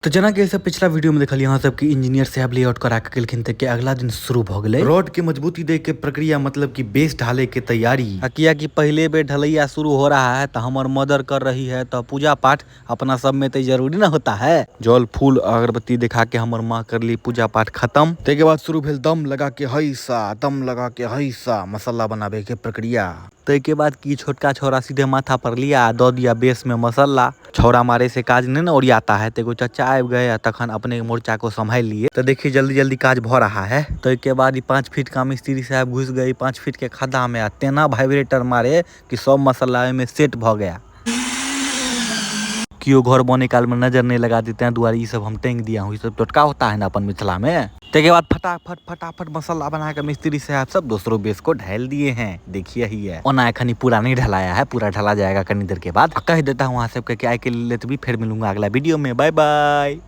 तो जना के सब पिछला वीडियो में देखल यहाँ सब की इंजीनियर साहब लेआउट करा के गेलखिन के अगला दिन शुरू भ गेलै रोड के मजबूती दे के प्रक्रिया मतलब कि बेस ढाले के तैयारी। किया कि पहले बेर ढलैया शुरू हो रहा है तो हमार मदर कर रही है तो पूजा पाठ अपना सब में तो जरूरी ना होता है। जल फूल अगरबत्ती दिखा के हमार माँ कर ली पूजा पाठ खत्म। ते के बाद शुरू भेल दम लगा के हैसा मसाला बनावे के प्रक्रिया। ते के बाद की छोटका छोरा सीधे माथा पर लिया दो दिया बेस में मसाला। छौरा मारे से काज नहीं ना ओरियाता है। तेगो चचा आब गए तखन अपने मोर्चा को संभाल लिए। तो देखिए जल्दी जल्दी काज भ रहा है। तो के बाद 5 फीट का मिस्त्री साहब घुस गई 5 फीट के खड्डा में तेना वाइब्रेटर मारे कि सब मसाला में सेट भ गया। क्यों घर बने काल में नजर नहीं लगा देते हैं दुआरी सब हम टेंग दिया हूँ। ये सब टोटका होता है ना अपन मिथिला में। के बाद फटाफट मसाला बना के मिस्त्री साहब सब दूसरों बेस को ढाल दिए हैं। देखिए ही है ओना एखनी पूरा नहीं ढलाया है, पूरा ढला जाएगा कनी देर के बाद। कह देता हूँ वहाँ सबके कि आए के लिए फिर मिलूंगा अगला वीडियो में। Bye bye.